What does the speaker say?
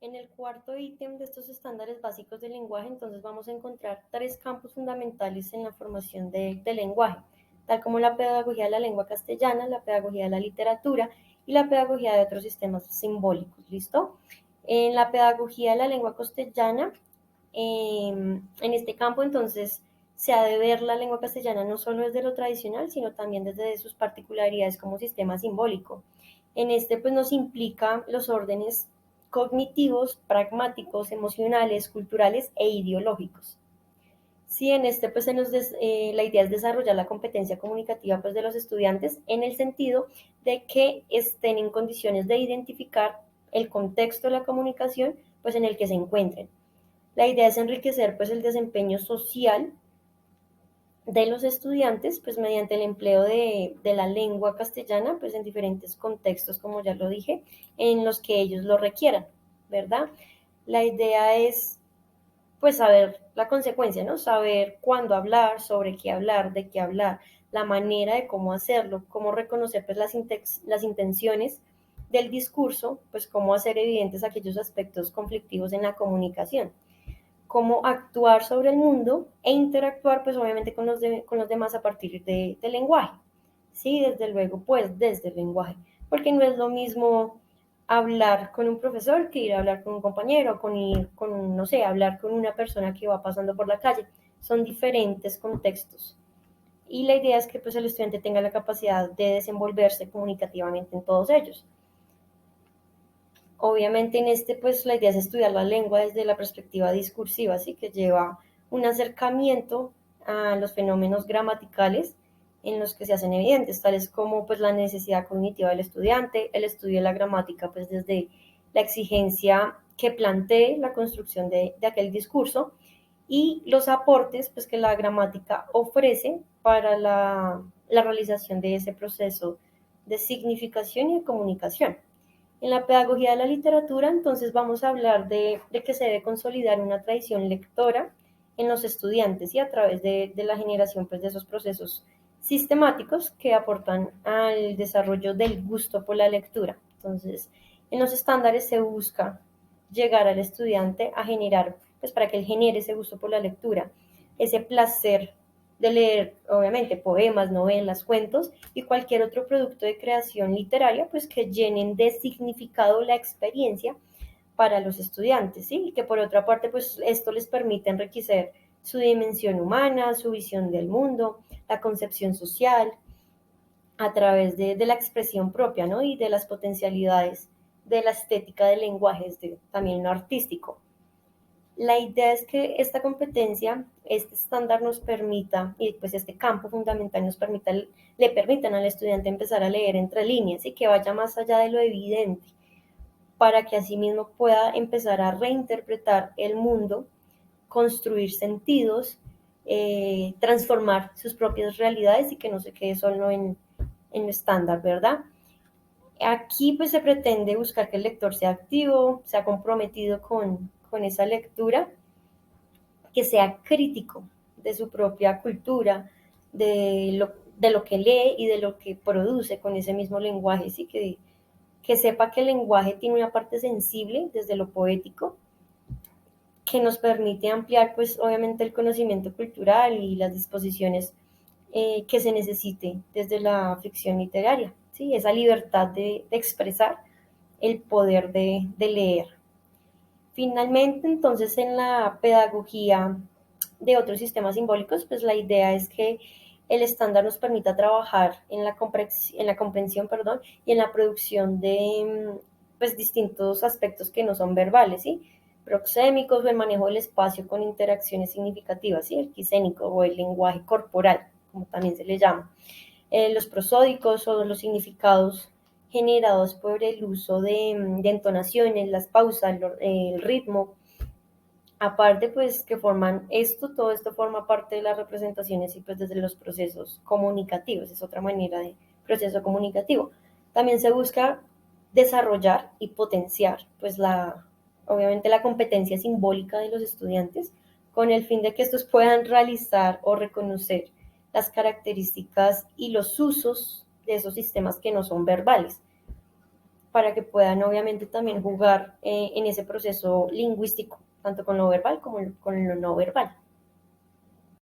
En el cuarto ítem de estos estándares básicos del lenguaje, entonces vamos a encontrar tres campos fundamentales en la formación del lenguaje, tal como la pedagogía de la lengua castellana, la pedagogía de la literatura y la pedagogía de otros sistemas simbólicos. ¿Listo? En la pedagogía de la lengua castellana, en este campo, entonces, se ha de ver la lengua castellana no solo desde lo tradicional, sino también desde sus particularidades como sistema simbólico. En este, pues, nos implica los órdenes cognitivos, pragmáticos, emocionales, culturales e ideológicos. Sí, en este, pues, la idea es desarrollar la competencia comunicativa, pues, de los estudiantes en el sentido de que estén en condiciones de identificar el contexto de la comunicación, pues, en el que se encuentren. La idea es enriquecer, pues, el desempeño social de los estudiantes, pues, mediante el empleo de la lengua castellana, pues, en diferentes contextos, como ya lo dije, en los que ellos lo requieran, ¿verdad? La idea es, pues, saber la consecuencia, ¿no? Saber cuándo hablar, sobre qué hablar, de qué hablar, la manera de cómo hacerlo, cómo reconocer, pues, las intenciones del discurso, pues, cómo hacer evidentes aquellos aspectos conflictivos en la comunicación, cómo actuar sobre el mundo e interactuar, pues, obviamente con los demás a partir del lenguaje. Sí, desde luego, pues, desde el lenguaje, porque no es lo mismo hablar con un profesor que ir a hablar con un compañero, no sé, hablar con una persona que va pasando por la calle. Son diferentes contextos. Y la idea es que, pues, el estudiante tenga la capacidad de desenvolverse comunicativamente en todos ellos. Obviamente en este, pues, la idea es estudiar la lengua desde la perspectiva discursiva, así que lleva un acercamiento a los fenómenos gramaticales en los que se hacen evidentes, tales como, pues, la necesidad cognitiva del estudiante, el estudio de la gramática, pues, desde la exigencia que plantee la construcción de aquel discurso, y los aportes, pues, que la gramática ofrece para la realización de ese proceso de significación y de comunicación. En la pedagogía de la literatura, entonces, vamos a hablar de que se debe consolidar una tradición lectora en los estudiantes y a través de la generación, pues, de esos procesos sistemáticos que aportan al desarrollo del gusto por la lectura. Entonces, en los estándares se busca llegar al estudiante a generar, pues, para que él genere ese gusto por la lectura, ese placer de leer, obviamente, poemas, novelas, cuentos y cualquier otro producto de creación literaria, pues, que llenen de significado la experiencia para los estudiantes, ¿sí? Y que por otra parte, pues, esto les permite enriquecer su dimensión humana, su visión del mundo, la concepción social, a través de la expresión propia, ¿no? Y de las potencialidades de la estética del lenguaje, también lo artístico. La idea es que esta competencia, este estándar nos permita, y pues este campo fundamental le permitan al estudiante empezar a leer entre líneas y que vaya más allá de lo evidente, para que asimismo pueda empezar a reinterpretar el mundo, construir sentidos, transformar sus propias realidades y que no se quede solo en lo estándar, ¿verdad? Aquí, pues, se pretende buscar que el lector sea activo, sea comprometido con esa lectura, que sea crítico de su propia cultura, de lo que lee y de lo que produce con ese mismo lenguaje, ¿sí? Que sepa que el lenguaje tiene una parte sensible desde lo poético, que nos permite ampliar, pues, obviamente, el conocimiento cultural y las disposiciones que se necesite desde la ficción literaria, ¿sí? Esa libertad de expresar, el poder de leer. Finalmente, entonces, en la pedagogía de otros sistemas simbólicos, pues la idea es que el estándar nos permita trabajar en la comprensión, perdón, y en la producción de, pues, distintos aspectos que no son verbales, ¿sí? Proxémicos, o el manejo del espacio con interacciones significativas, ¿sí? El quisénico o el lenguaje corporal, como también se le llama. Los prosódicos o los significados generados por el uso de entonaciones, las pausas, el ritmo. Aparte, pues, que forman todo esto forma parte de las representaciones y, pues, desde los procesos comunicativos, es otra manera de proceso comunicativo. También se busca desarrollar y potenciar, pues, obviamente, la competencia simbólica de los estudiantes con el fin de que estos puedan realizar o reconocer las características y los usos de esos sistemas que no son verbales. para que puedan obviamente también jugar en ese proceso lingüístico, tanto con lo verbal como con lo no verbal.